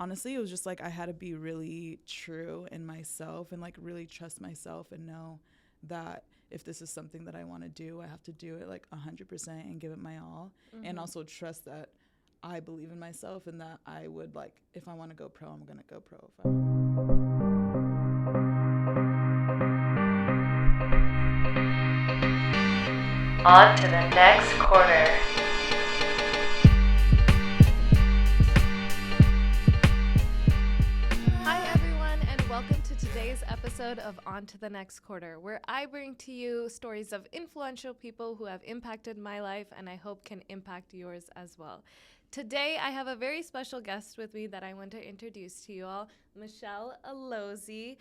honestly, it was just like I had to be really true in myself and like really trust myself and know that if this is something that I want to do, I have to do it like 100% and give it my all. And also trust that I believe in myself and that I would like, if I want to go pro, I'm going to go pro. If I On to the next quarter. Hi everyone, and welcome to today's episode of On to the Next Quarter, where I bring to you stories of influential people who have impacted my life and I hope can impact yours as well. Today, I have a very special guest with me that I want to introduce to you all, Shweta Alozie.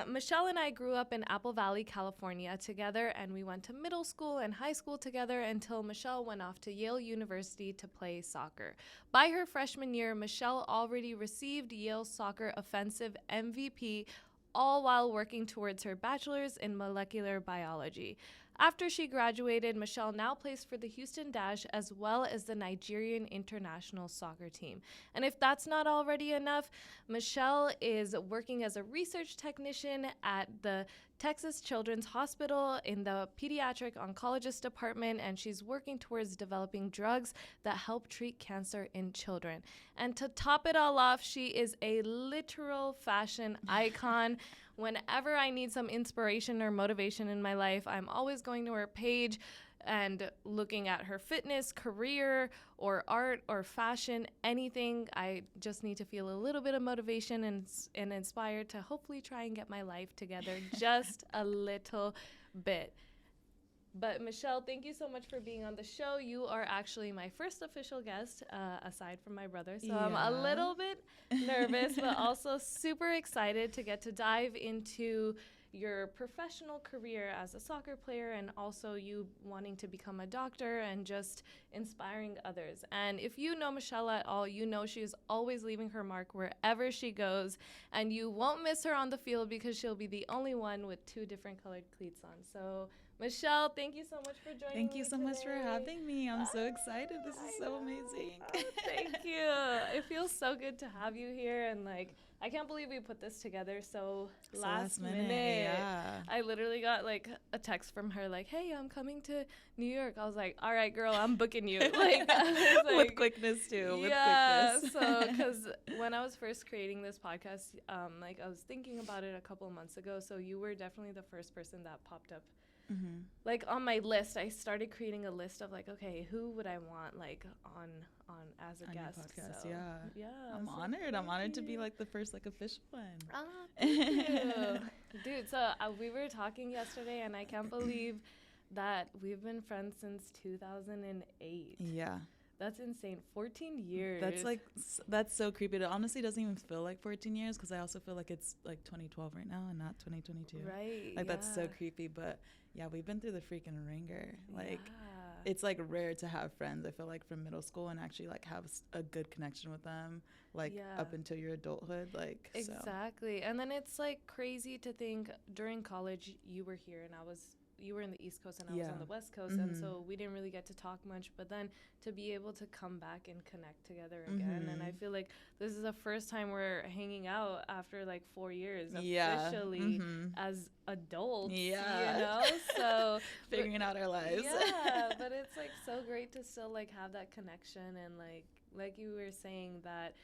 Michelle and I grew up in Apple Valley, California together, and we went to middle school and high school together until Michelle went off to Yale University to play soccer. By her freshman year, Michelle already received Yale's Soccer Offensive MVP, all while working towards her bachelor's in molecular biology. After she graduated, Michelle now plays for the Houston Dash as well as the Nigerian international soccer team. And if that's not already enough, Michelle is working as a research technician at the Texas Children's Hospital in the pediatric oncologist department, and she's working towards developing drugs that help treat cancer in children. And to top it all off, she is a literal fashion icon. Whenever I need some inspiration or motivation in my life, I'm always going to her page and looking at her fitness, career, or art, or fashion, anything. I just need to feel a little bit of motivation and inspired to hopefully try and get my life together just a little bit. But Michelle, thank you so much for being on the show. You are actually my first official guest, aside from my brother. So I'm a little bit nervous, but also super excited to get to dive into your professional career as a soccer player and also you wanting to become a doctor and just inspiring others. And if you know Michelle at all, you know she's always leaving her mark wherever she goes, and you won't miss her on the field because she'll be the only one with 2 different colored cleats on. So Michelle, thank you so much for joining me. Thank you so much for having me. I'm so excited. This is so amazing. Thank you. It feels so good to have you here, and like I can't believe we put this together so last minute. Yeah. I literally got like a text from her like, "Hey, I'm coming to New York." I was like, "All right, girl, I'm booking you." Like, with quickness too. Yeah. With quickness. So, because when I was first creating this podcast, like I was thinking about it a couple of months ago. So you were definitely the first person that popped up. Mm-hmm. Like on my list, I started creating a list of like, okay, who would I want like on as a guest? Your podcast, so, yeah. I'm so honored. I'm honored to be like the first like official one. Thank you. Dude, so we were talking yesterday, and I can't believe that we've been friends since 2008. Yeah. That's insane. 14 years. That's so creepy. It honestly doesn't even feel like 14 years because I also feel like it's like 2012 right now and not 2022. Right. Like that's so creepy. But yeah, we've been through the freaking ringer. Like it's like rare to have friends, I feel like, from middle school and actually like have a good connection with them like up until your adulthood. Like exactly. So. And then it's like crazy to think during college you were here and you were in the East Coast and I was on the West Coast, and so we didn't really get to talk much, but then to be able to come back and connect together again, and I feel like this is the first time we're hanging out after like 4 years officially as adults, you know, so figuring out our lives. Yeah, but it's like so great to still like have that connection, and like you were saying that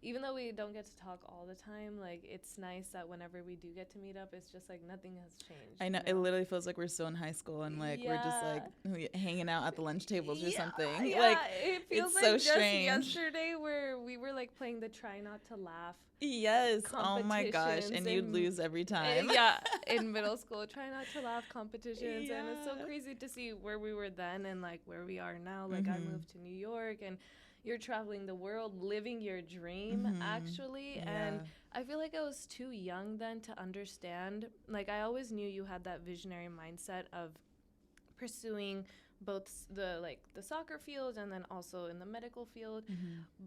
even though we don't get to talk all the time, like it's nice that whenever we do get to meet up, it's just like nothing has changed. I know, it literally feels like we're still in high school and like we're just like hanging out at the lunch tables or something. Yeah, like it feels it's like so just strange. Yesterday where we were like playing the try not to laugh. Yes. Oh my gosh. And you'd lose every time. In middle school, try not to laugh competitions. And it's so crazy to see where we were then and like where we are now. Like I moved to New York and you're traveling the world, living your dream, actually. And I feel like I was too young then to understand. Like, I always knew you had that visionary mindset of pursuing both the soccer field and then also in the medical field.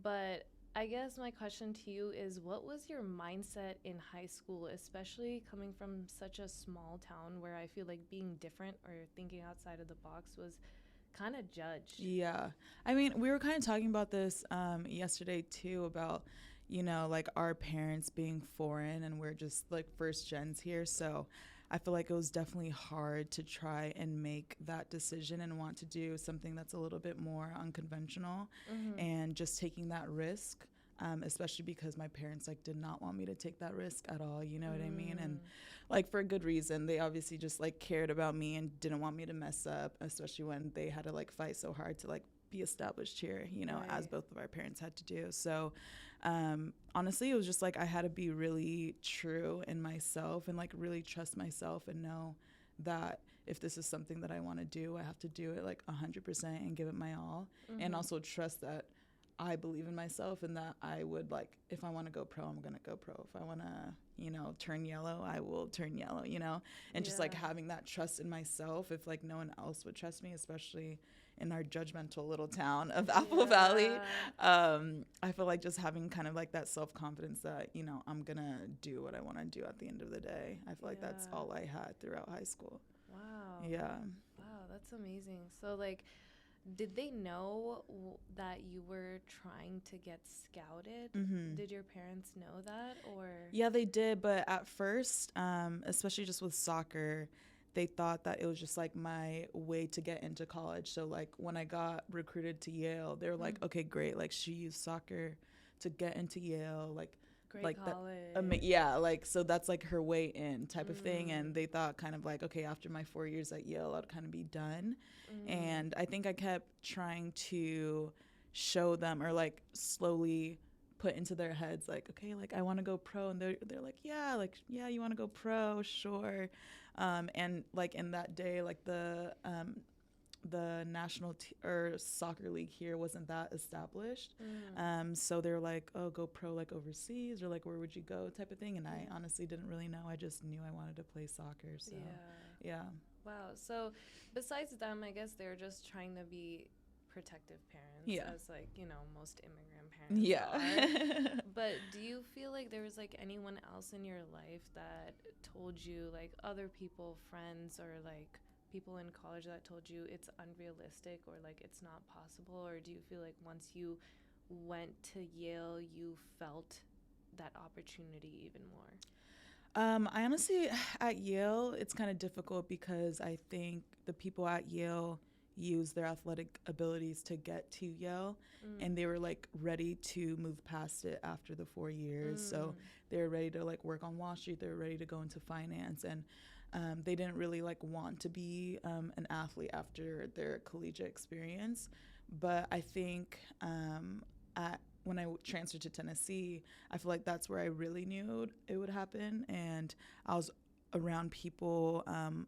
But I guess my question to you is, what was your mindset in high school, especially coming from such a small town where I feel like being different or thinking outside of the box was kind of judged? Yeah. I mean, we were kind of talking about this yesterday too about, like our parents being foreign and we're just like first gens here. So I feel like it was definitely hard to try and make that decision and want to do something that's a little bit more unconventional and just taking that risk. Especially because my parents like did not want me to take that risk at all, you know what I mean? And like for a good reason. They obviously just like cared about me and didn't want me to mess up, especially when they had to like fight so hard to like be established here, as both of our parents had to do. So honestly, it was just like I had to be really true in myself and like really trust myself and know that if this is something that I want to do, I have to do it like 100% and give it my all. And also trust that I believe in myself and that I would like, if I want to go pro, I'm going to go pro. If I want to, turn yellow, I will turn yellow, and just like having that trust in myself if like no one else would trust me, especially in our judgmental little town of Apple Valley. I feel like just having kind of like that self-confidence that, I'm going to do what I want to do at the end of the day. I feel like that's all I had throughout high school. Wow. Yeah. Wow, that's amazing. So like, did they know that you were trying to get scouted? Did your parents know that, or? Yeah, they did. But at first, especially just with soccer, they thought that it was just like my way to get into college. So like when I got recruited to Yale, they were like, okay, great. Like she used soccer to get into Yale. Great like college. Like so that's like her way in type of thing. And they thought kind of like, okay, after my 4 years at Yale, I'd kind of be done. And I think I kept trying to show them or like slowly put into their heads like, okay, like I want to go pro. And they're like, yeah, you want to go pro, sure. And like in that day, like the national or soccer league here wasn't that established. So they're like, oh, go pro like overseas, or like where would you go type of thing. And I honestly didn't really know. I just knew I wanted to play soccer. So yeah. Wow. So besides them, I guess they're just trying to be protective parents, as like, most immigrant parents are. But do you feel like there was like anyone else in your life that told you, like other people, friends, or like people in college that told you it's unrealistic or like it's not possible? Or do you feel like once you went to Yale, you felt that opportunity even more? I honestly, at Yale, it's kind of difficult because I think the people at Yale use their athletic abilities to get to Yale, and they were like ready to move past it after the 4 years. So they were ready to like work on Wall Street. They were ready to go into finance, and they didn't really like want to be an athlete after their collegiate experience. But I think when I transferred to Tennessee, I feel like that's where I really knew it would happen. And I was around people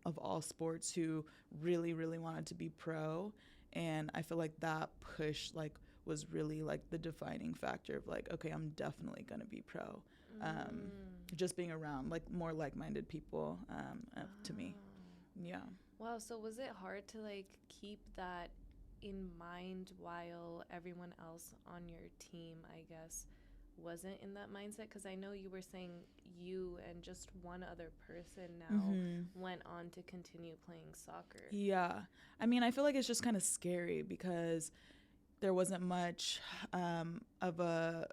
of all sports who really, really wanted to be pro. And I feel like that push like was really like the defining factor of like, okay, I'm definitely going to be pro. Just being around like more like-minded people to me. Yeah. Wow. So was it hard to like keep that in mind while everyone else on your team, I guess, wasn't in that mindset? Because I know you were saying you and just one other person now went on to continue playing soccer. Yeah. I mean, I feel like it's just kind of scary because there wasn't much of a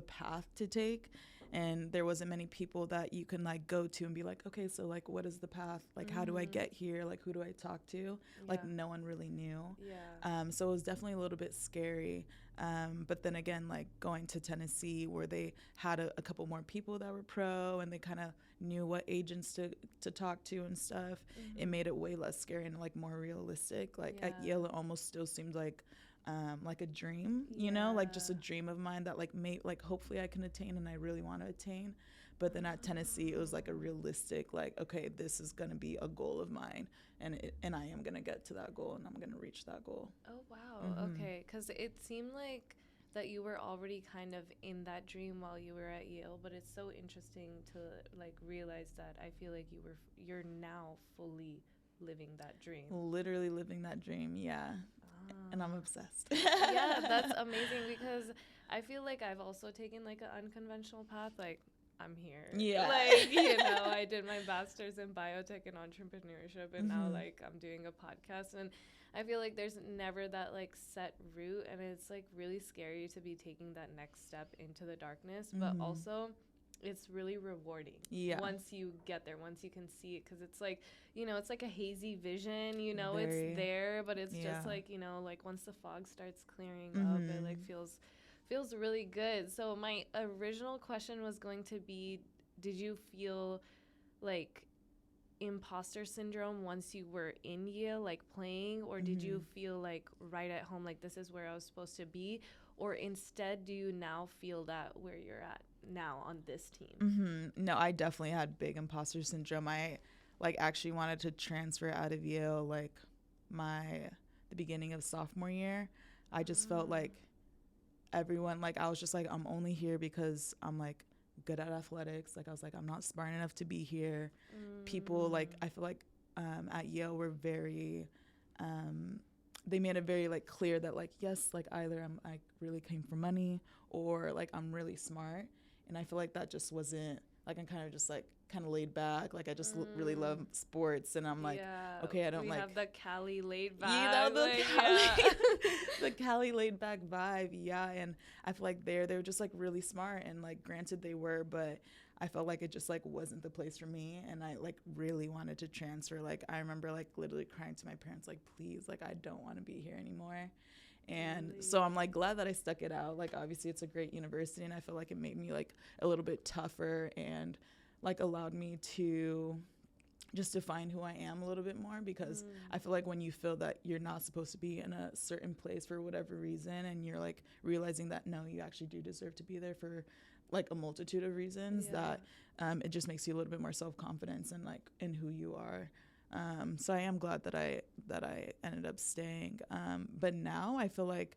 path to take, and there wasn't many people that you can like go to and be like, okay, so like what is the path, like how do I get here, like who do I talk to? Like no one really knew. So it was definitely a little bit scary, but then again, like going to Tennessee where they had a couple more people that were pro and they kind of knew what agents to talk to and stuff, it made it way less scary and like more realistic. Like at Yale it almost still seemed like a dream, like just a dream of mine that like hopefully I can attain and I really want to attain. But then at Tennessee, it was like a realistic, like, okay, this is going to be a goal of mine, and I am going to get to that goal and I'm going to reach that goal. Oh, wow. Okay. Because it seemed like that you were already kind of in that dream while you were at Yale, but it's so interesting to like realize that I feel like you're now fully living that dream. Literally living that dream, yeah. And I'm obsessed. Yeah, that's amazing because I feel like I've also taken like an unconventional path. Like I'm here. Yeah. Like, you know, I did my master's in biotech and entrepreneurship, and now like I'm doing a podcast, and I feel like there's never that like set route, and it's like really scary to be taking that next step into the darkness, but also it's really rewarding once you get there, once you can see it, because it's like, you know, it's like a hazy vision, you know, it's there, but it's just like, you know, like once the fog starts clearing up, it like feels really good. So my original question was going to be, did you feel like imposter syndrome once you were in Yale, like playing, or did you feel like right at home, like this is where I was supposed to be, or instead do you now feel that where you're at now on this team? No, I definitely had big imposter syndrome. I like actually wanted to transfer out of Yale like the beginning of sophomore year. I just felt like everyone, like I was just like, I'm only here because I'm like good at athletics. Like I was like, I'm not smart enough to be here. People like, I feel like at Yale were very they made it very like clear that like, yes, like either I really came for money or like I'm really smart. And I feel like that just wasn't, like I'm kind of just like kind of laid back. Like I just really love sports, and I'm like, okay, I don't we like. have the Cali laid back. You know, the like, Cali, the Cali laid back vibe, and I feel like they were just like really smart, and like granted they were, but I felt like it just like wasn't the place for me, and I like really wanted to transfer. Like I remember like literally crying to my parents, like please, like I don't want to be here anymore. And so I'm like glad that I stuck it out. Like obviously it's a great university, and I feel like it made me like a little bit tougher and like allowed me to just define who I am a little bit more, because I feel like when you feel that you're not supposed to be in a certain place for whatever reason, and you're like realizing that no, you actually do deserve to be there for like a multitude of reasons, that it just makes you a little bit more self-confidence and like in who you are. So I am glad that I ended up staying. But now I feel like,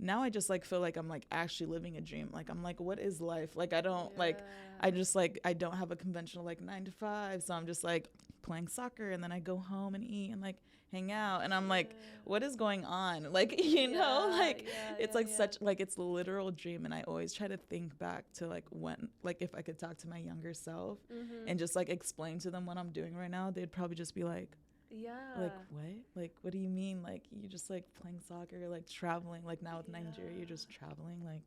now I just like feel like I'm like actually living a dream. Like I'm like, what is life? Like I don't like, I just like, I don't have a conventional like 9 to 5. So I'm just like playing soccer, and then I go home and eat and like hang out. And I'm like, what is going on? Like, you know, like it's like such like, it's a literal dream. And I always try to think back to like when, like if I could talk to my younger self and just like explain to them what I'm doing right now, they'd probably just be like, like what? Like what do you mean? Like you just like playing soccer, like traveling, like now with Nigeria you're just traveling, like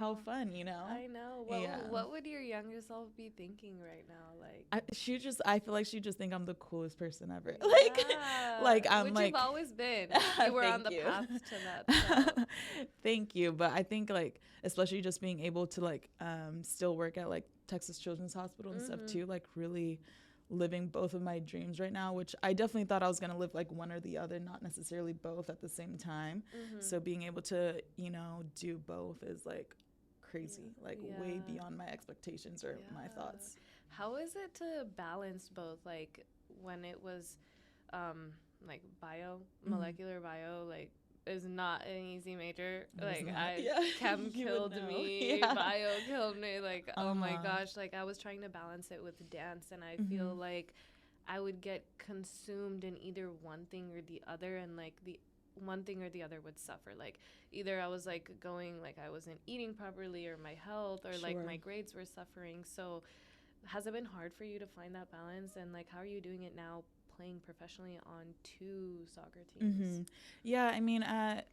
how fun, you know? I know. What would your younger self be thinking right now? Like I feel like she just think I'm the coolest person ever. Like I'm which like, you've always been. You were on the path to that. So. Thank you. But I think like especially just being able to like still work at like Texas Children's Hospital and stuff too, like really living both of my dreams right now, which I definitely thought I was going to live like one or the other, not necessarily both at the same time. So being able to, you know, do both is like crazy, like way beyond my expectations or my thoughts. How is it to balance both? Like when it was like molecular bio, like is not an easy major. Like chem killed me, bio killed me. Like oh my gosh, like I was trying to balance it with dance, and I feel like I would get consumed in either one thing or the other, and like the one thing or the other would suffer. Like either I was like going, like I wasn't eating properly, or my health, or like my grades were suffering. So has it been hard for you to find that balance, and like how are you doing it now, playing professionally on 2 soccer teams? Yeah, I mean at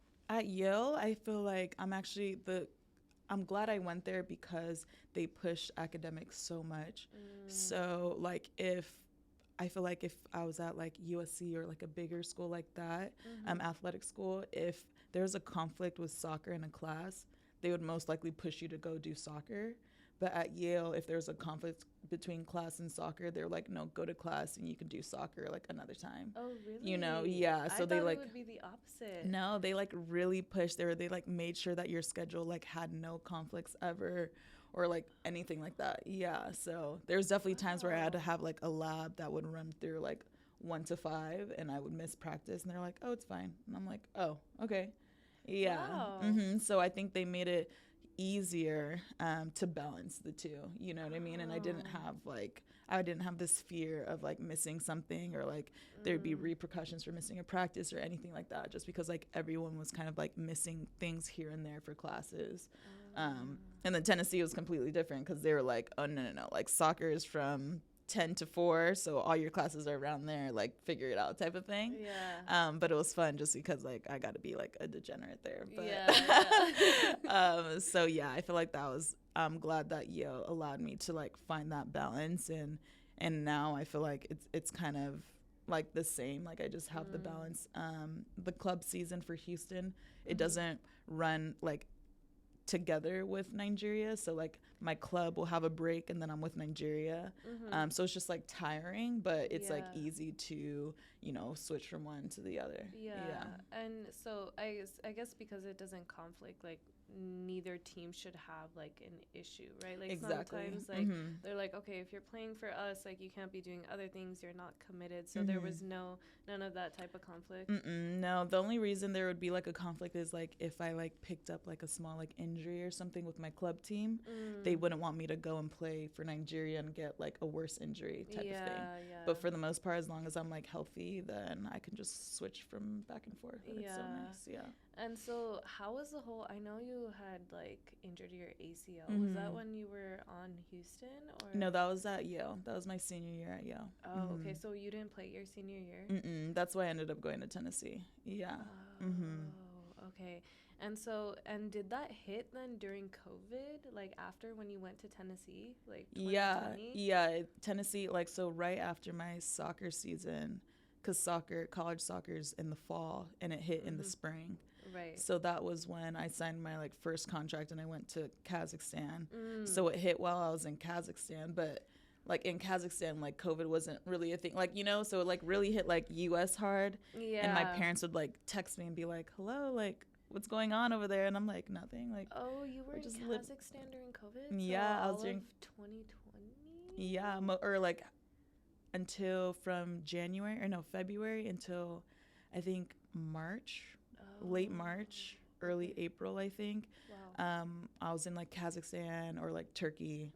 Yale I feel like I'm glad I went there because they pushed academics so much. So like I feel like if I was at like USC or like a bigger school like that, athletic school, if there's a conflict with soccer in a class, they would most likely push you to go do soccer. But at Yale, if there's a conflict between class and soccer, they're like, no, go to class and you can do soccer like another time. Oh, really? You know, yeah. So they like, it would be the opposite. No, they like really pushed there. They like made sure that your schedule like had no conflicts ever or like anything like that. Yeah. So there's definitely times where I had to have like a lab that would run through like 1 to 5 and I would miss practice and they're like, oh, it's fine. And I'm like, oh, okay. Yeah. Wow. So I think they made it easier to balance the two, you know what I mean? And I didn't have this fear of like missing something or like there'd be repercussions for missing a practice or anything like that, just because like everyone was kind of like missing things here and there for classes. And then Tennessee was completely different because they were like, oh, no. Like, soccer is from 10 to 4, so all your classes are around there, like, figure it out type of thing. Yeah. But it was fun just because, like, I got to be, like, a degenerate there. But Yeah. so, yeah, I feel like I'm glad that Yale allowed me to, like, find that balance. And now I feel like it's kind of, like, the same. Like, I just have the balance. The club season for Houston, it doesn't run, like, together with Nigeria, so like my club will have a break and then I'm with Nigeria, so it's just like tiring, but it's like easy to, you know, switch from one to the other. And so I guess because it doesn't conflict, like neither team should have like an issue, right? Like sometimes like they're like, okay, if you're playing for us, like you can't be doing other things, you're not committed. So there was none of that type of conflict. No, the only reason there would be like a conflict is like if I like picked up like a small like injury or something with my club team, they wouldn't want me to go and play for Nigeria and get like a worse injury type of thing. But for the most part, as long as I'm like healthy, then I can just switch from back and forth. And it's so nice. And so how was the whole, I know you had like injured your ACL. Was that when you were on Houston or? No, that was at Yale. That was my senior year at Yale. Oh, okay. So you didn't play your senior year? That's why I ended up going to Tennessee. Yeah. Oh, okay. And so, and did that hit then during COVID, like after when you went to Tennessee, like 2020? Yeah, Tennessee, like, so right after my soccer season, because college soccer's in the fall, and it hit in the spring. Right. So that was when I signed my, like, first contract, and I went to Kazakhstan. So it hit while I was in Kazakhstan, but, like, in Kazakhstan, like, COVID wasn't really a thing. Like, you know, so it, like, really hit, like, U.S. hard. Yeah. And my parents would, like, text me and be like, hello, like, what's going on over there? And I'm like, nothing. Like, oh, you were in Kazakhstan during COVID? Yeah, so I was during 2020. Yeah, or like until from February until I think March, late March, early April, I think. Wow. I was in like Kazakhstan or like Turkey,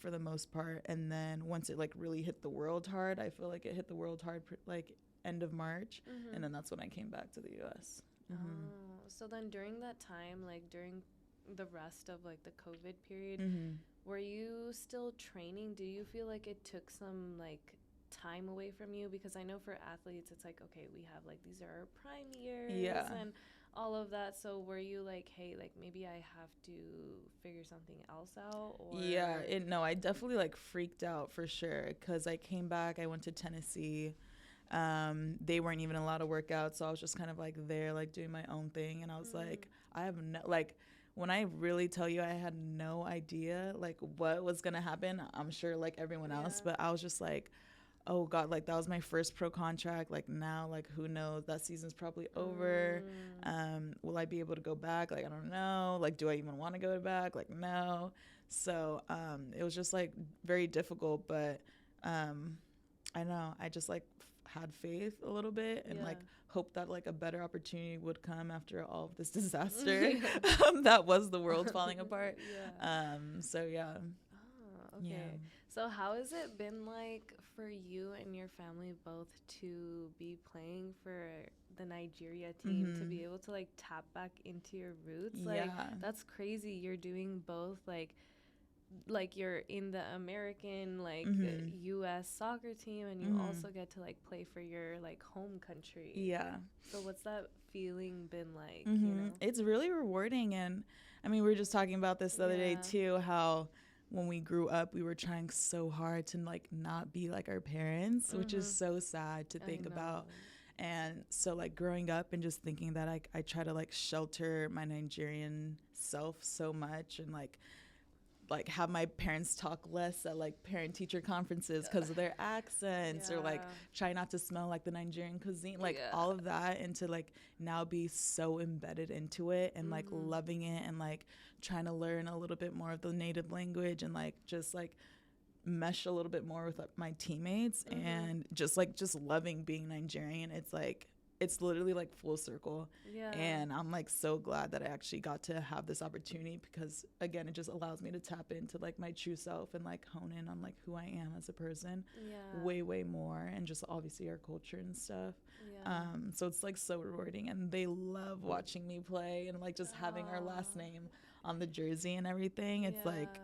for the most part. And then once it like really hit the world hard, I feel like it hit the world hard like end of March, and then that's when I came back to the U.S. Oh, so then during that time, like during the rest of like the COVID period, were you still training? Do you feel like it took some like time away from you? Because I know for athletes, it's like, okay, we have like, these are our prime years and all of that. So were you like, hey, like maybe I have to figure something else out? Or No, I definitely like freaked out for sure, because I came back, I went to Tennessee. They weren't even allowed to work out, so I was just kind of like there, like doing my own thing, and I was like, I have no, like, when I really tell you, I had no idea like what was gonna happen. I'm sure like everyone else, but I was just like, oh God, like that was my first pro contract. Like now, like who knows? That season's probably over. Will I be able to go back? Like I don't know. Like do I even want to go back? Like no. So it was just like very difficult, but I know I just like had faith a little bit and like hope that like a better opportunity would come after all of this disaster that was the world falling apart. So yeah. Oh, okay. So how has it been like for you and your family both to be playing for the Nigeria team, to be able to like tap back into your roots? Like that's crazy. You're doing both, like you're in the American like US soccer team, and you also get to like play for your like home country. So what's that feeling been like? You know? It's really rewarding, and I mean we were just talking about this the other day too, how when we grew up we were trying so hard to like not be like our parents, which is so sad to think about. And so like growing up and just thinking that I try to like shelter my Nigerian self so much, and like have my parents talk less at like parent teacher conferences because of their accents, or like try not to smell like the Nigerian cuisine, like all of that, and to like now be so embedded into it and like loving it, and like trying to learn a little bit more of the native language, and like just like mesh a little bit more with my teammates, and just loving being Nigerian. It's like it's literally like full circle. And I'm like so glad that I actually got to have this opportunity, because again it just allows me to tap into like my true self and like hone in on like who I am as a person way more, and just obviously our culture and stuff. So it's like so rewarding, and they love watching me play, and like just having our last name on the jersey and everything. It's like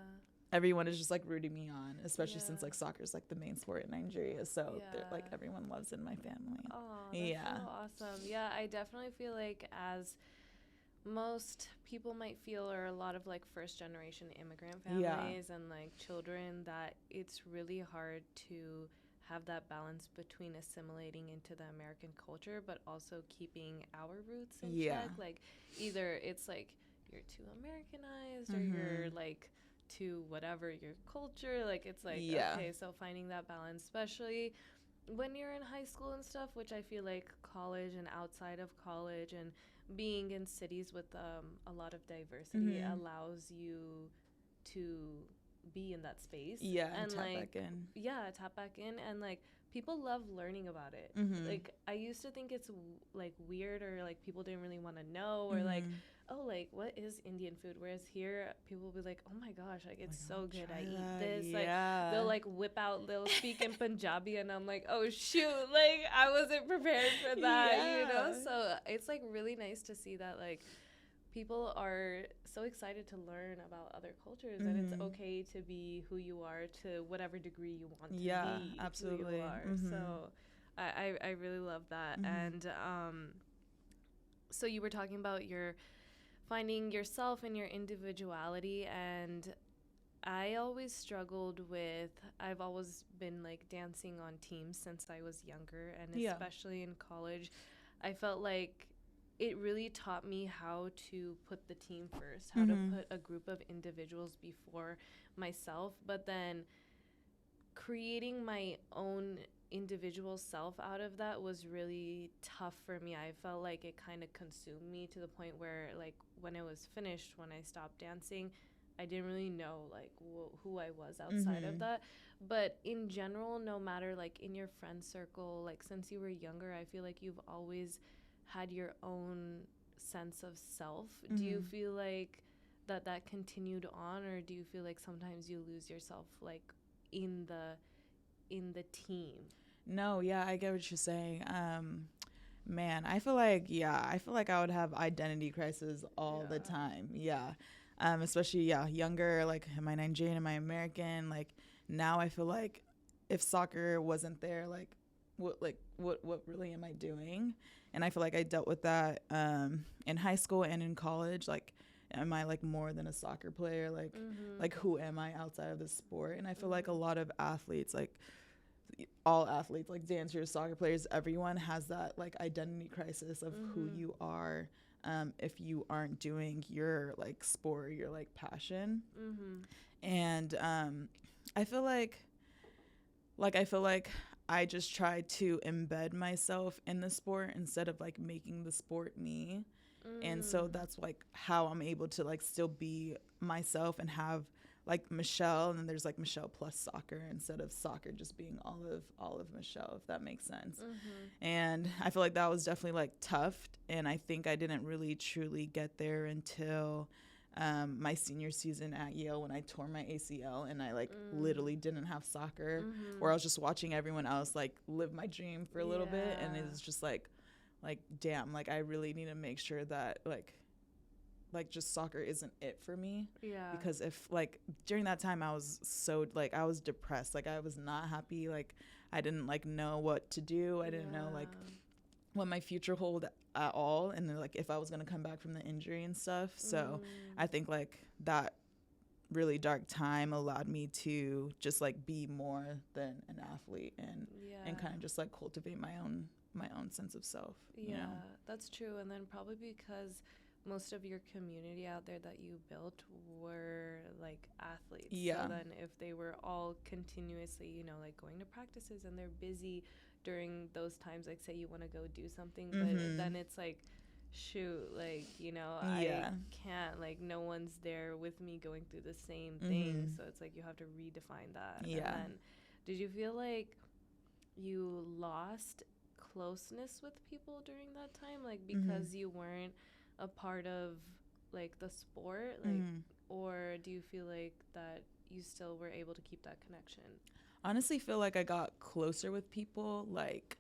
everyone is just like rooting me on, especially since like soccer is like the main sport in Nigeria. So they're like everyone loves it in my family. Oh, that's so awesome. Yeah, I definitely feel like as most people might feel, or a lot of like first generation immigrant families and like children, that it's really hard to have that balance between assimilating into the American culture but also keeping our roots in check. Like either it's like you're too Americanized or you're like too whatever your culture, like it's like okay, so finding that balance, especially when you're in high school and stuff, which I feel like college and outside of college and being in cities with a lot of diversity allows you to be in that space and tap like back in. Tap back in, and like people love learning about it. Like I used to think it's like weird, or like people didn't really want to know, or like, oh, like what is Indian food, whereas here people will be like, oh my gosh, like it's so good, I eat this. Like they'll like whip out, they'll speak in Punjabi and I'm like, oh shoot, like I wasn't prepared for that, you know. So it's like really nice to see that like people are so excited to learn about other cultures, and it's okay to be who you are to whatever degree you want to be absolutely who you are. So I really love that. And so you were talking about your finding yourself and your individuality, and I always struggled with, I've always been like dancing on teams since I was younger, and especially in college I felt like it really taught me how to put the team first, how to put a group of individuals before myself, but then creating my own individual self out of that was really tough for me. I felt like it kind of consumed me to the point where like when it was finished, when I stopped dancing, I didn't really know like who I was outside of that. But in general, no matter like in your friend circle, like since you were younger, I feel like you've always had your own sense of self. Do you feel like that continued on, or do you feel like sometimes you lose yourself like in the team? No, I get what you're saying. Man, I feel like I would have identity crisis all the time. Especially younger, like am I Nigerian, am I American? Like now I feel like if soccer wasn't there, like what really am I doing? And I feel like I dealt with that in high school and in college. Like, am I like more than a soccer player? Like who am I outside of the sport? And I feel like a lot of athletes, like all athletes, like dancers, soccer players, everyone has that like identity crisis of who you are if you aren't doing your like sport, your like passion. And I feel like I just try to embed myself in the sport instead of like making the sport me. And so that's like how I'm able to like still be myself and have like Michelle, and then there's like Michelle plus soccer instead of soccer just being all of Michelle, if that makes sense. And I feel like that was definitely like tough, and I think I didn't really truly get there until my senior season at Yale, when I tore my ACL and I like literally didn't have soccer, or I was just watching everyone else like live my dream for a little bit, and it was just like damn, like I really need to make sure that like just soccer isn't it for me. Because if like during that time I was so like I was depressed, like I was not happy, like I didn't like know what to do, I didn't know like what my future hold at all, and then like if I was gonna come back from the injury and stuff. So I think like that really dark time allowed me to just like be more than an athlete and kind of just like cultivate my own sense of self. You know? That's true. And then probably because most of your community out there that you built were like athletes. So then if they were all continuously, you know, like going to practices and they're busy during those times, like say you want to go do something, but then it's like, shoot, like, you know, I can't, like no one's there with me going through the same thing. So it's like you have to redefine that. And then did you feel like you lost closeness with people during that time, like because you weren't a part of like the sport, like or do you feel like that you still were able to keep that connection? Honestly feel like I got closer with people. Like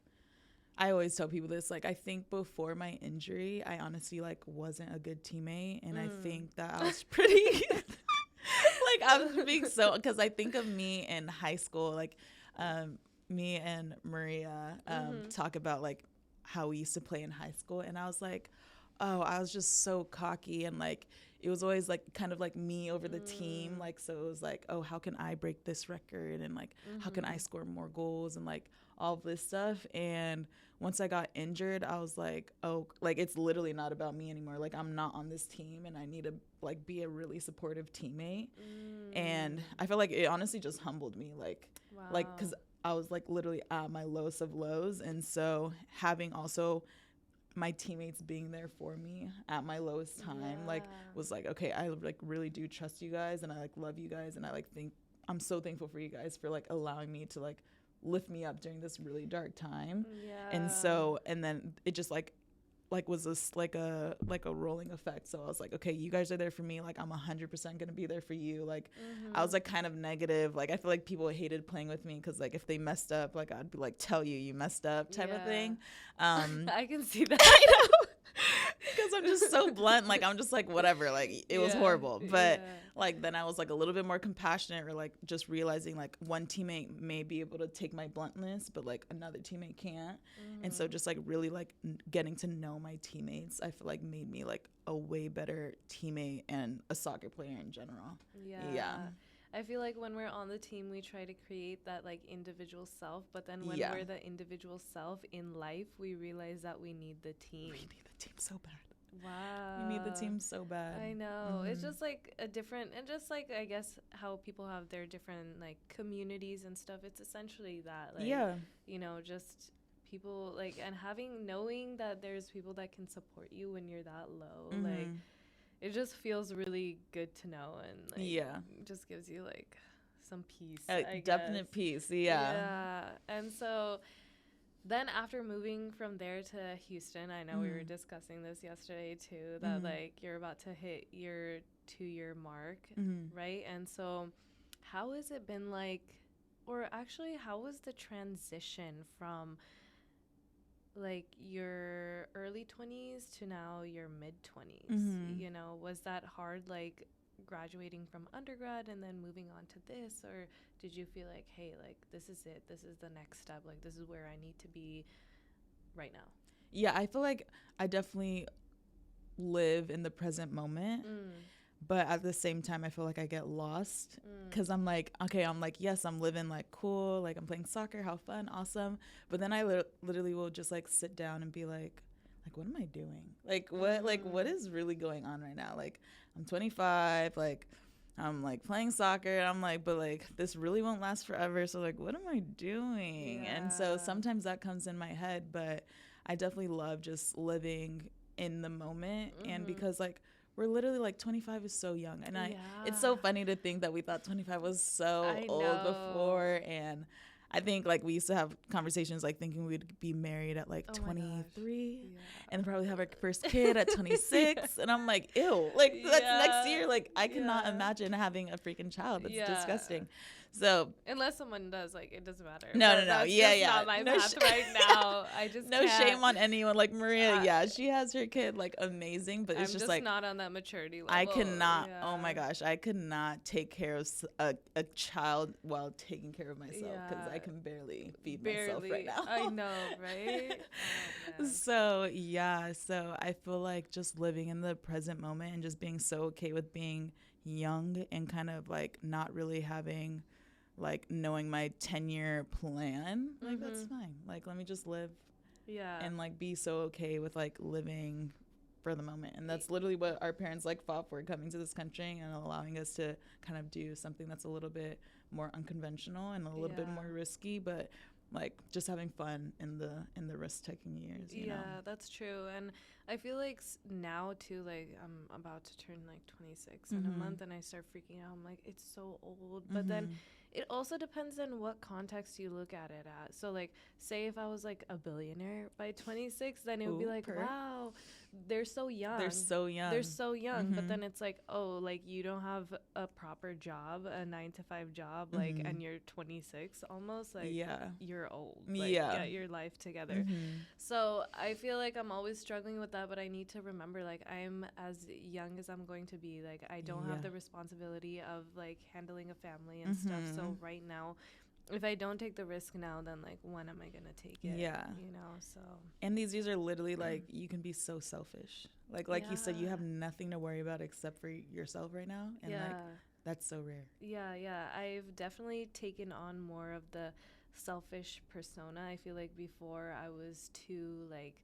I always tell people this, like, I think before my injury, I honestly, like, wasn't a good teammate. And I think that I was pretty, like, I'm being so, because I think of me in high school, like, me and Maria talk about, like, how we used to play in high school. And I was like, oh, I was just so cocky. And, like, it was always, like, kind of, like, me over the team. Like, so it was like, oh, how can I break this record? And, like, how can I score more goals? And, like, all of this stuff. And once I got injured, I was like, oh, like, it's literally not about me anymore. Like, I'm not on this team, and I need to, like, be a really supportive teammate. And I feel like it honestly just humbled me, like, like, because I was, like, literally at my lowest of lows. And so having also my teammates being there for me at my lowest time, like, was like, okay, I, like, really do trust you guys, and I, like, love you guys, and I, like, think I'm so thankful for you guys for, like, allowing me to, like, lift me up during this really dark time. And so, and then it just like was this like a rolling effect. So I was like, okay, you guys are there for me, like, I'm 100% gonna be there for you. Like, I was, like, kind of negative, like, I feel like people hated playing with me because, like, if they messed up, like, I'd be like, tell you messed up type of thing. I can see that. I know, because I'm just so blunt, like, I'm just like, whatever, like, it was horrible. But like, then I was, like, a little bit more compassionate, or, like, just realizing, like, one teammate may be able to take my bluntness, but, like, another teammate can't. And so just, like, really, like, getting to know my teammates, I feel like made me, like, a way better teammate and a soccer player in general. I feel like when we're on the team, we try to create that, like, individual self, but then when we're the individual self in life, we realize that we need the team. We need the team so bad. Wow. We need the team so bad. I know. It's just, like, a different, and just, like, I guess how people have their different, like, communities and stuff, it's essentially that, like, you know, just people, like, and knowing that there's people that can support you when you're that low, like, it just feels really good to know, and, like, it just gives you, like, some peace, I definite guess. peace. And so then after moving from there to Houston, I know we were discussing this yesterday too, that like, you're about to hit your 2-year mark, right? And so how has it been, like, or actually, how was the transition from, like, your early 20s to now your mid-20s? You know, was that hard, like, graduating from undergrad and then moving on to this, or did you feel like, hey, like, this is it, this is the next step, like, this is where I need to be right now? Yeah, I feel like I definitely live in the present moment, but at the same time, I feel like I get lost, because I'm like, okay, I'm like, yes, I'm living, like, cool, like, I'm playing soccer, how fun, awesome, but then I literally will just, like, sit down and be like, what am I doing? Like, what is really going on right now? Like, I'm 25, like, I'm, like, playing soccer, and I'm like, but, like, this really won't last forever, so, like, what am I doing? And so sometimes that comes in my head, but I definitely love just living in the moment, and because, like, we're literally, like, 25 is so young, and it's so funny to think that we thought 25 was so old before, and I think, like, we used to have conversations, like, thinking we'd be married at, like, 23 and probably have our first kid at 26. And I'm like, ew, like, that's next year. Like, I cannot imagine having a freaking child. That's disgusting. So unless someone does, like, it doesn't matter. No. That's just not my path right now. I just no can't. shame on anyone. Like, Maria, she has her kid, like, amazing, but it's I'm just like, not on that maturity level. I cannot. Oh my gosh, I could not take care of a child while taking care of myself, because I can barely feed myself right now. I know, right? So so I feel like just living in the present moment and just being so okay with being young and kind of, like, not really having, like, knowing my 10-year plan, like, that's fine. Like, let me just live and, like, be so okay with, like, living for the moment. And that's literally what our parents, like, fought for, coming to this country and allowing us to kind of do something that's a little bit more unconventional and a little bit more risky, but, like, just having fun in the risk-taking years, you know? That's true. And I feel like now too, like I'm about to turn like 26 in a month, and I start freaking out. I'm like, it's so old. But then it also depends on what context you look at it at. So like, say if I was like a billionaire by 26, then it would be like, wow, they're so young. They're so young. They're so young. But then it's like, oh, like you don't have a proper job, a 9-to-5 job, like, and you're 26 almost, like, you're old. Like, get your life together. So I feel like I'm always struggling with that, but I need to remember, like, I'm as young as I'm going to be. Like, I don't have the responsibility of like handling a family and stuff. So right now, if I don't take the risk now, then like when am I gonna take it? Yeah, you know. So, and these years are literally like, you can be so selfish. Like you said, you have nothing to worry about except for yourself right now, and like that's so rare. Yeah, I've definitely taken on more of the selfish persona. I feel like before I was too like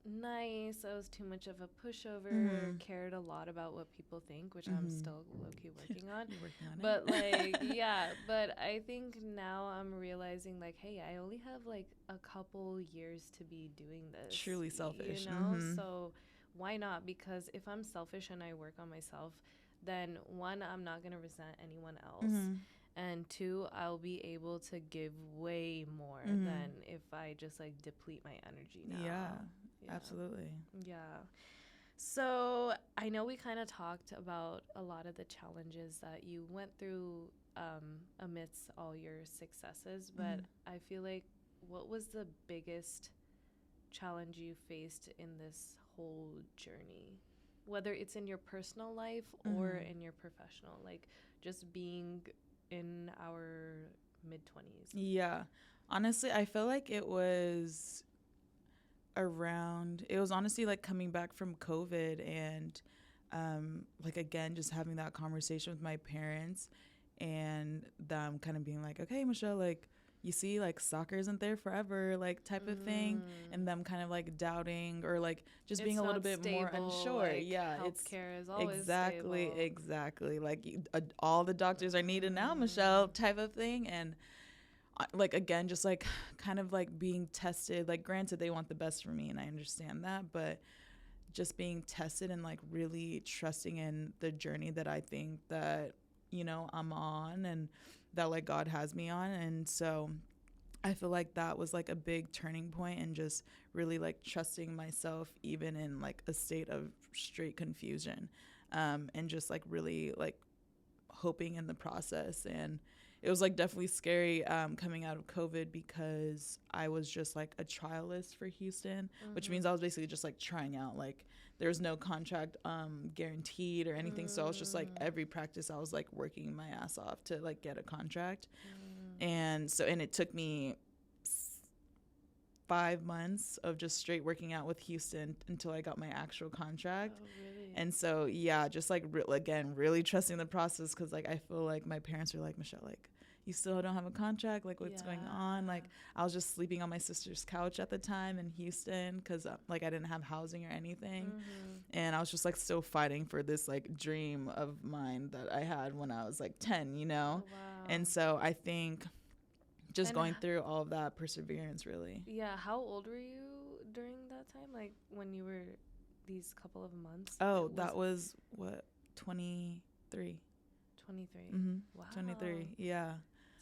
nice, I was too much of a pushover, cared a lot about what people think, which I'm still low-key working on. You're working on but it. Like, yeah, but I think now I'm realizing like, hey, I only have like a couple years to be doing this. Truly selfish. You know? So why not? Because if I'm selfish and I work on myself, then one, I'm not going to resent anyone else. And two, I'll be able to give way more than if I just like deplete my energy now. Yeah. Absolutely. Yeah. So I know we kind of talked about a lot of the challenges that you went through amidst all your successes, but I feel like what was the biggest challenge you faced in this whole journey? Whether it's in your personal life or in your professional, like just being in our mid-20s. Yeah. Honestly, I feel like it was honestly like coming back from COVID and like again just having that conversation with my parents and them kind of being like, okay, Michelle, like you see, like soccer isn't there forever, like type of thing, and them kind of like doubting or like just being a little bit stable, more unsure. Like healthcare is always exactly like all the doctors are needed now, Michelle, type of thing. And like again just like kind of like being tested, like granted they want the best for me and I understand that, but just being tested and like really trusting in the journey that I think that, you know, I'm on and that like God has me on. And so I feel like that was like a big turning point and just really like trusting myself even in like a state of straight confusion, and just like really like hoping in the process. And it was like definitely scary coming out of COVID because I was just like a trial list for Houston, which means I was basically just like trying out. Like there was no contract guaranteed or anything. So I was just like every practice I was like working my ass off to like get a contract. And it took me 5 months of just straight working out with Houston until I got my actual contract. Oh, really? And so, yeah, just like, again, really trusting the process because like I feel like my parents were like, Michelle, like, you still don't have a contract? Like, what's going on? Like, I was just sleeping on my sister's couch at the time in Houston because like I didn't have housing or anything. And I was just like still fighting for this like dream of mine that I had when I was like 10, you know? Oh, wow. And so I think just going through all of that perseverance, really. Yeah. How old were you during that time? Like when you were these couple of months? Oh, that was what, 23. 23. Wow. 23. Yeah.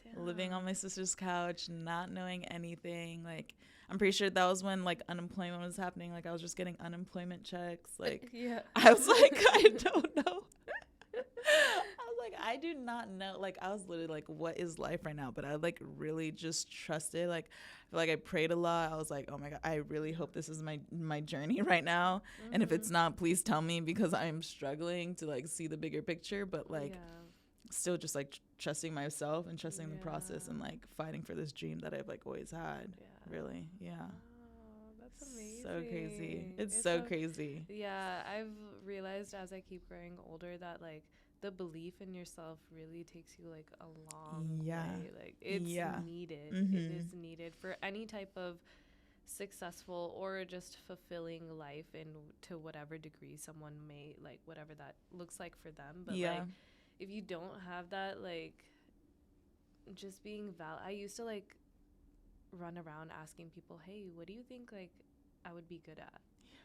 Damn. Living on my sister's couch, not knowing anything. Like, I'm pretty sure that was when like unemployment was happening. Like, I was just getting unemployment checks. Like, I was like, I don't know. I was like, I do not know. Like, I was literally like, what is life right now? But I like really just trusted. Like, I feel like I prayed a lot. I was like, oh my God, I really hope this is my journey right now. And if it's not, please tell me because I'm struggling to like see the bigger picture. But like, still just like trusting myself and trusting the process and like fighting for this dream that I've like always had. Really. Yeah. Oh, that's amazing. So crazy. It's so crazy. Yeah. I've realized as I keep growing older that like the belief in yourself really takes you like a long way. Like it's needed. It is needed for any type of successful or just fulfilling life in to whatever degree someone may like, whatever that looks like for them. But like, if you don't have that, like, just being I used to, like, run around asking people, hey, what do you think, like, I would be good at?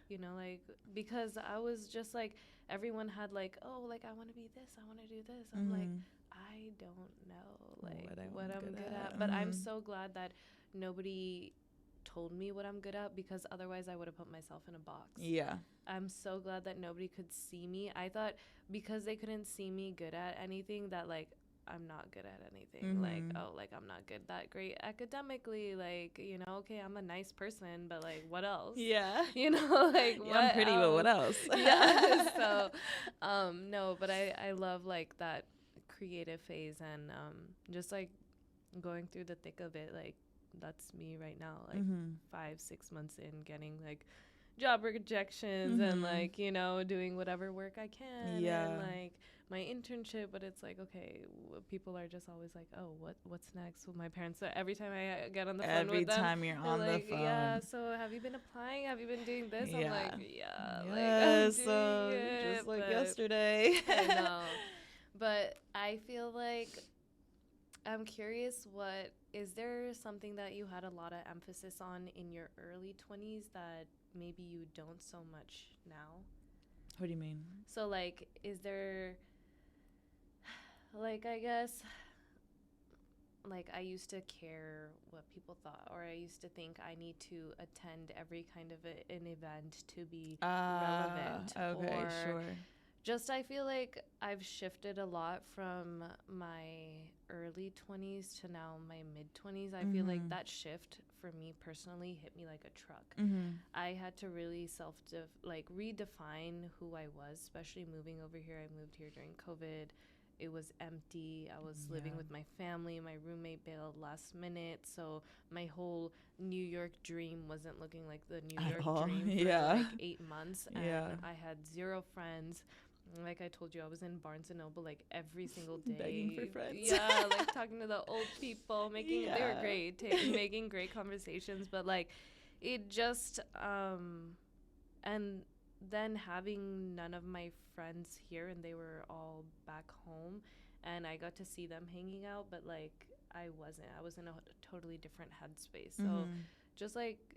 you know, like, because I was just like, everyone had like, oh, like, I want to be this, I want to do this. I'm like, I don't know, like, what I'm good at. But I'm so glad that nobody told me what I'm good at, because otherwise I would have put myself in a box. Yeah. I'm so glad that nobody could see me. I thought because they couldn't see me good at anything, that like I'm not good at anything. Like, oh, like I'm not good that great academically, like, you know, okay, I'm a nice person, but like what else? Yeah. You know, like Yeah, I'm pretty, but what else? Yeah. So no, but I love like that creative phase, and just like going through the thick of it. Like, that's me right now, like 5-6 months in, getting like job rejections and like, you know, doing whatever work I can, and like my internship. But it's like, okay, people are just always like, oh, what's next with my parents? So every time I get on the phone with them, every time you're on like, the phone, yeah, so have you been applying, have you been doing this? I'm like, yeah, like I'm doing it, just like yesterday. I know. But I feel like, I'm curious, is there something that you had a lot of emphasis on in your early 20s that maybe you don't so much now? What do you mean? So, like, is there, like, I guess, like, I used to care what people thought, or I used to think I need to attend every kind of an event to be relevant. Okay, or sure. Just, I feel like I've shifted a lot from my early 20s to now my mid-20s. I feel like that shift for me personally hit me like a truck. I had to really redefine who I was, especially moving over here. I moved here during COVID. It was empty. I was living with my family. My roommate bailed last minute, so my whole New York dream wasn't looking like the New York dream for like 8 months. And I had 0 friends. Like I told you, I was in Barnes & Noble like every single day. Begging for friends. Yeah, like talking to the old people, they were great, making great conversations. But like, it just, and then having none of my friends here, and they were all back home, and I got to see them hanging out, but like, I was in a totally different headspace. So just like,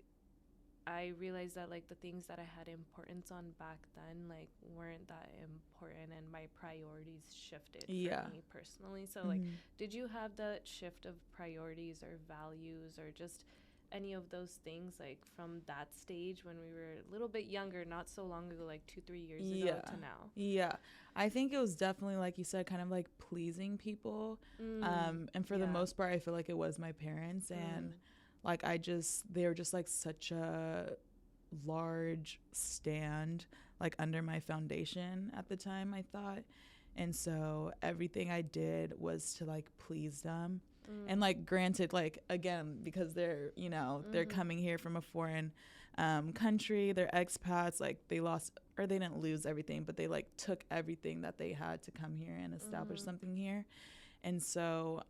I realized that like the things that I had importance on back then like weren't that important, and my priorities shifted for me personally. So like, did you have that shift of priorities or values, or just any of those things like from that stage when we were a little bit younger, not so long ago, like 2-3 years ago to now? Yeah, I think it was definitely, like you said, kind of like pleasing people. And for the most part, I feel like it was my parents, and like they were just like such a large stand like under my foundation at the time, I thought. And so everything I did was to like please them. And like, granted, like, again, because they're, you know, they're coming here from a foreign country, they're expats, like they didn't lose everything, but they like took everything that they had to come here and establish something here. And so,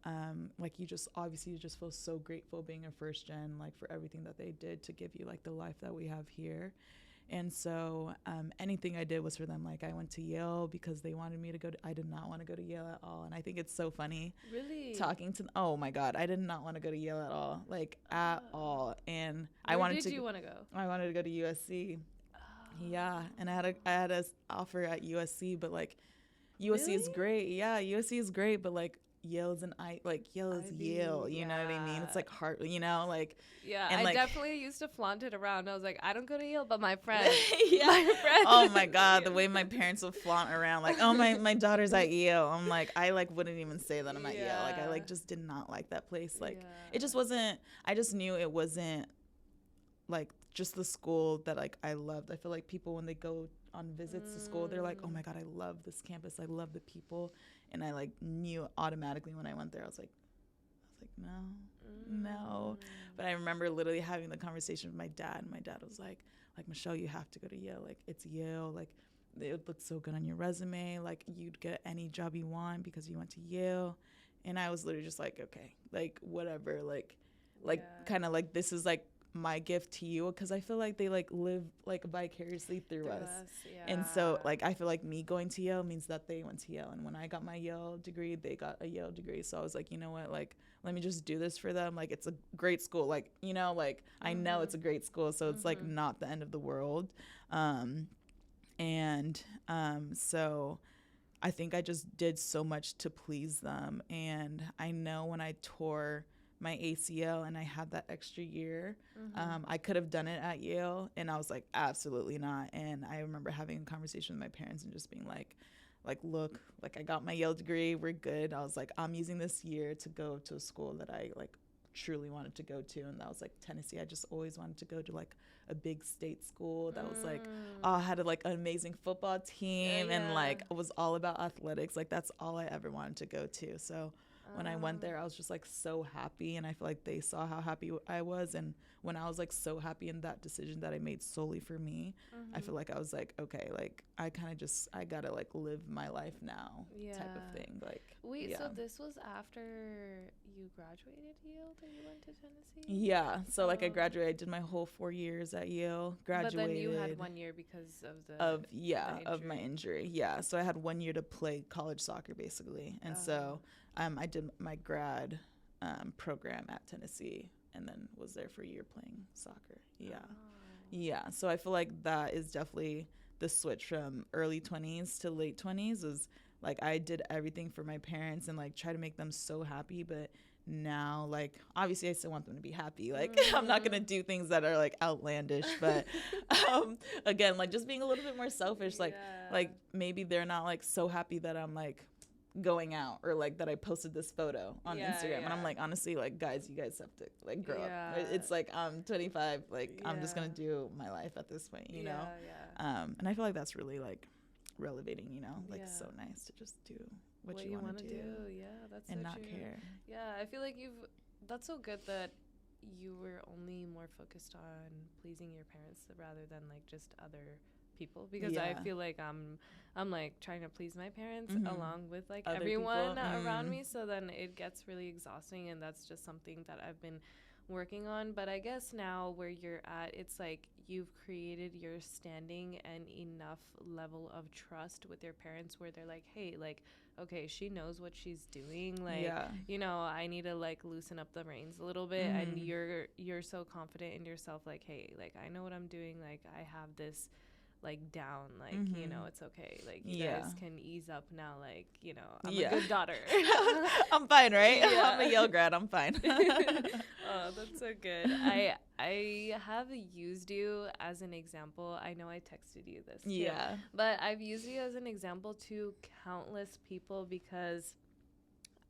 like, you just feel so grateful being a first gen, like, for everything that they did to give you, like, the life that we have here. And so anything I did was for them. Like, I went to Yale because they wanted me to go I did not want to go to Yale at all. And I think it's so funny. Really? Oh, my God. I did not want to go to Yale at all. Like, at all. And Where did you want to go? I wanted to go to USC. Yeah. And I had a offer at USC, but, like, USC is great. Yeah, USC is great, but like Yale is Yale, you know what I mean? It's like hard, you know, like. Yeah, and I definitely used to flaunt it around. I was like, I don't go to Yale, but my friend. My friend. Oh my God, the way my parents would flaunt around, like, oh, my daughter's at Yale. I'm like, I like wouldn't even say that I'm at Yale. Like, I like just did not like that place. Like, it just wasn't. I just knew it wasn't like just the school that like I loved. I feel like people, when they go on visits to school, they're like, oh my God, I love this campus, I love the people. And I like knew automatically when I went there, I was like no. But I remember literally having the conversation with my dad, and my dad was like Michelle, you have to go to Yale. Like, it's Yale. Like, it would look so good on your resume. Like, you'd get any job you want because you went to Yale. And I was literally just like, okay, like, whatever. Like kind of like, this is like my gift to you, because I feel like they like live like vicariously through us. Yeah. And so like I feel like me going to Yale means that they went to Yale, and when I got my Yale degree, they got a Yale degree. So I was like, you know what, like let me just do this for them. Like it's a great school, like, you know, like I know it's a great school, so it's like not the end of the world. So I think I just did so much to please them. And I know when I tore my ACL and I had that extra year, I could have done it at Yale, and I was like, absolutely not. And I remember having a conversation with my parents and just being like, look, like I got my Yale degree, we're good. I was like, I'm using this year to go to a school that I like truly wanted to go to, and that was like Tennessee. I just always wanted to go to like a big state school that was like had a, like an amazing football team and like was all about athletics. Like that's all I ever wanted to go to. So when I went there, I was just like so happy, and I feel like they saw how happy I was. And when I was like so happy in that decision that I made solely for me, I feel like I was like, okay, like I kind of just, I gotta like live my life now type of thing. Like, wait, so this was after you graduated Yale that you went to Tennessee? Yeah, so like I graduated, I did my whole 4 years at Yale, graduated. But then you had 1 year because of of my injury. Yeah, so I had 1 year to play college soccer basically, and so I did my grad program at Tennessee, and then was there for a year playing soccer. Yeah, so I feel like that is definitely the switch from early 20s to late 20s. Is like I did everything for my parents and like try to make them so happy, but now like obviously I still want them to be happy. Like I'm not gonna do things that are like outlandish, but again, like just being a little bit more selfish. Like maybe they're not like so happy that I'm like going out, or like that I posted this photo on Instagram, and I'm like, honestly, like guys, you guys have to like grow up. It's like I'm 25, like I'm just gonna do my life at this point, you know. And I feel like that's really like relevating, you know, like so nice to just do what you want to do. That's and so not true. care. I feel like that's so good that you were only more focused on pleasing your parents rather than like just other people, because I feel like I'm like trying to please my parents along with like other everyone around me, so then it gets really exhausting, and that's just something that I've been working on. But I guess now where you're at, it's like you've created your standing and enough level of trust with your parents where they're like, hey, like, okay, she knows what she's doing, like you know, I need to like loosen up the reins a little bit. And you're so confident in yourself, like, hey, like I know what I'm doing, like I have this like down, like you know, it's okay, like you guys can ease up now, like, you know, I'm a good daughter. I'm fine, right? I'm a Yale grad, I'm fine. Oh, that's so good. I have used you as an example. I know I texted you this too, but I've used you as an example to countless people, because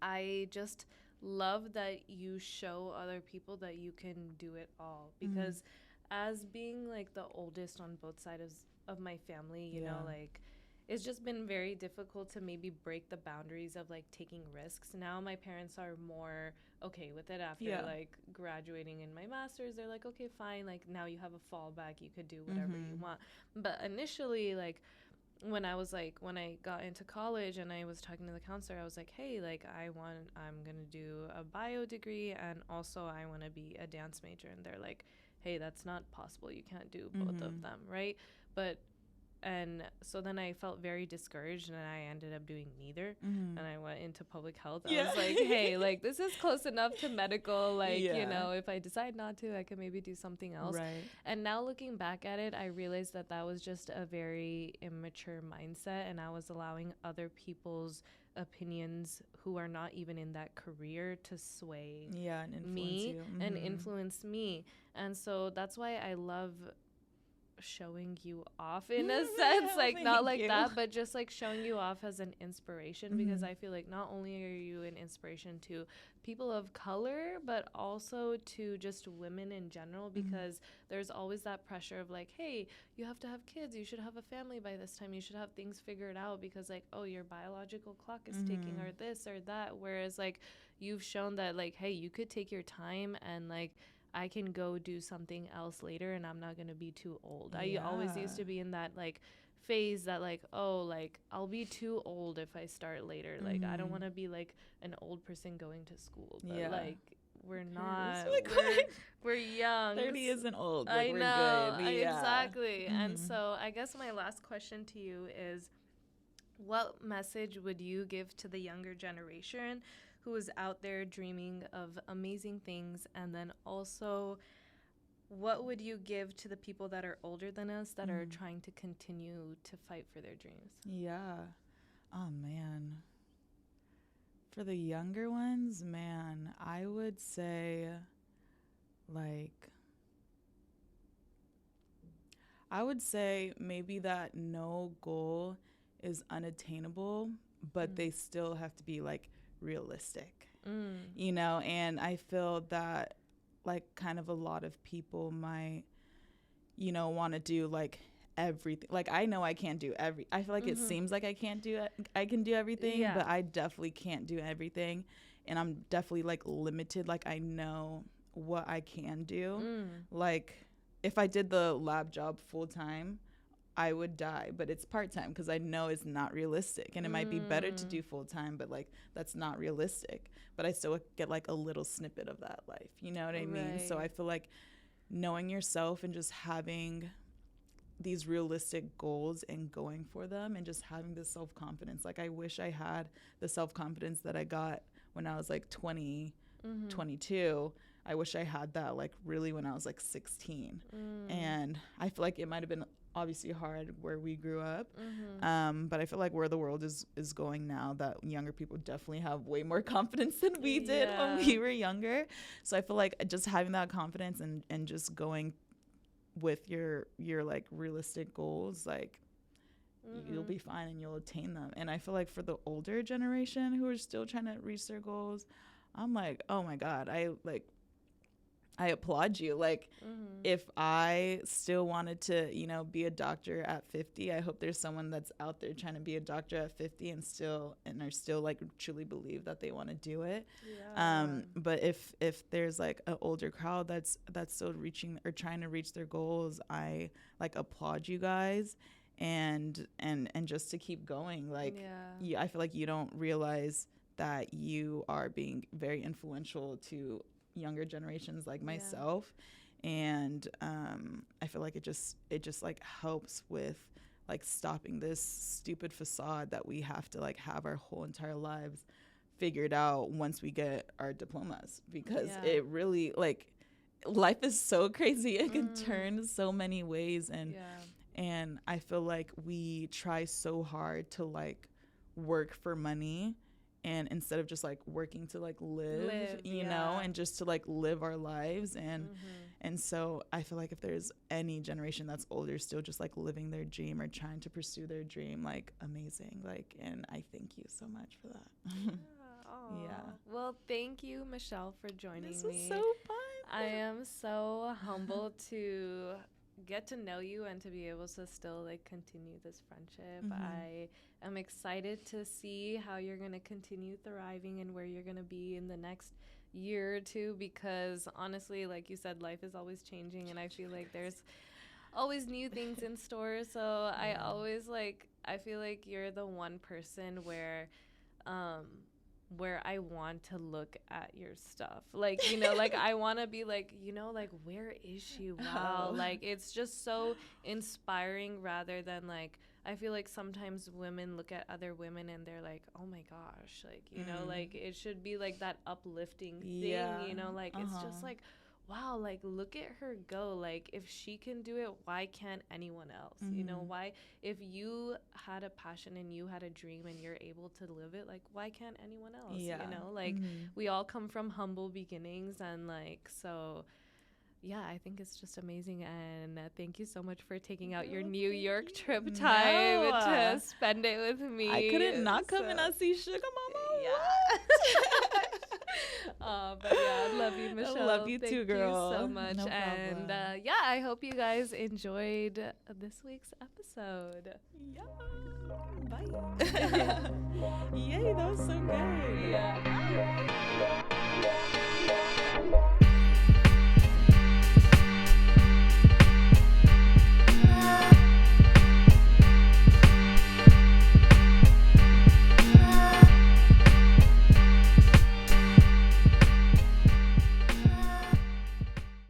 I just love that you show other people that you can do it all. Because as being like the oldest on both sides of my family, you know, like it's just been very difficult to maybe break the boundaries of like taking risks. Now my parents are more okay with it after like graduating in my master's. They're like, okay, fine, like now you have a fallback, you could do whatever you want. But initially, like when I got into college and I was talking to the counselor, I was like, hey, like I'm gonna do a bio degree, and also I want to be a dance major. And they're like, hey, that's not possible, you can't do both of them, right? And so then I felt very discouraged, and I ended up doing neither. And I went into public health. I was like, hey, like this is close enough to medical, like you know, if I decide not to, I can maybe do something else. And now looking back at it, I realized that was just a very immature mindset, and I was allowing other people's opinions who are not even in that career to sway and influence me you. and influence me. And so that's why I love showing you off in a sense, like not like that, but just like showing you off as an inspiration, because I feel like not only are you an inspiration to people of color, but also to just women in general, because there's always that pressure of like, hey, you have to have kids, you should have a family by this time, you should have things figured out, because like, oh, your biological clock is ticking, or this or that. Whereas like you've shown that like, hey, you could take your time, and like I can go do something else later, and I'm not going to be too old. I always used to be in that like phase that like, oh, like I'll be too old if I start later. Like I don't want to be like an old person going to school, but like we're not. Like, we're young. 30 isn't old. Like, I we're know. good. Yeah. Exactly. And Mhm. so I guess my last question to you is, what message would you give to the younger generation who is out there dreaming of amazing things? And then also, what would you give to the people that are older than us that are trying to continue to fight for their dreams? Yeah. Oh, man. For the younger ones, man, I would say, maybe that no goal is unattainable, but they still have to be, like, realistic, you know? And I feel that, like, kind of a lot of people might, you know, want to do, like, everything. Like, I know I can't do I feel like it seems like I can do everything, but I definitely can't do everything, and I'm definitely, like, limited. Like, I know what I can do. Like, if I did the lab job full time, I would die, but it's part-time because I know it's not realistic, and it might be better to do full-time, but, like, that's not realistic, but I still get, like, a little snippet of that life, you know what I mean? So I feel like knowing yourself and just having these realistic goals and going for them and just having the self-confidence. Like, I wish I had the self-confidence that I got when I was, like, 20, 22. I wish I had that, like, really when I was, like, 16. And I feel like it might have been obviously hard where we grew up. But I feel like where the world is going now, that younger people definitely have way more confidence than we did when we were younger. So I feel like just having that confidence and just going with your like realistic goals, like you'll be fine and you'll attain them. And I feel like for the older generation who are still trying to reach their goals, I'm like, oh my God, I applaud you. Like, if I still wanted to, you know, be a doctor at 50, I hope there's someone that's out there trying to be a doctor at 50 and are still like truly believe that they want to do it. But if there's like an older crowd that's still reaching or trying to reach their goals, I like applaud you guys and just to keep going. Like, I feel like you don't realize that you are being very influential to younger generations like myself, and I feel like it just like helps with like stopping this stupid facade that we have to like have our whole entire lives figured out once we get our diplomas, because it really, like, life is so crazy. It can turn so many ways, and I feel like we try so hard to like work for money, and instead of just like working to like live you know, and just to like live our lives. And so I feel like if there's any generation that's older still just like living their dream or trying to pursue their dream, like, amazing. Like, and I thank you so much for that. Well, thank you, Michelle, for joining me. This was so fun. I am so humbled to get to know you and to be able to still like continue this friendship. I am excited to see how you're going to continue thriving and where you're going to be in the next year or two, because honestly, like you said, life is always changing, and I feel like there's always new things in store. So I always I feel like you're the one person where I want to look at your stuff. Like, you know, like I want to be like, you know, like, where is she? Wow. Like, it's just so inspiring, rather than like, I feel like sometimes women look at other women and they're like, oh my gosh, like, you know, like it should be like that uplifting thing, you know, like it's just like, wow, like, look at her go. Like, if she can do it, why can't anyone else? You know, why, if you had a passion and you had a dream and you're able to live it, like, why can't anyone else? You know, like, we all come from humble beginnings, and like, so yeah, I think it's just amazing. And thank you so much for taking out your New York trip time to spend it with me. I couldn't not come and not see Sugar Mama. But yeah, I love you, Michelle. I love you too, girl. Thank you so much. No and problem. I hope you guys enjoyed this week's episode. Yeah. Bye. Yay, that was so good. Yeah.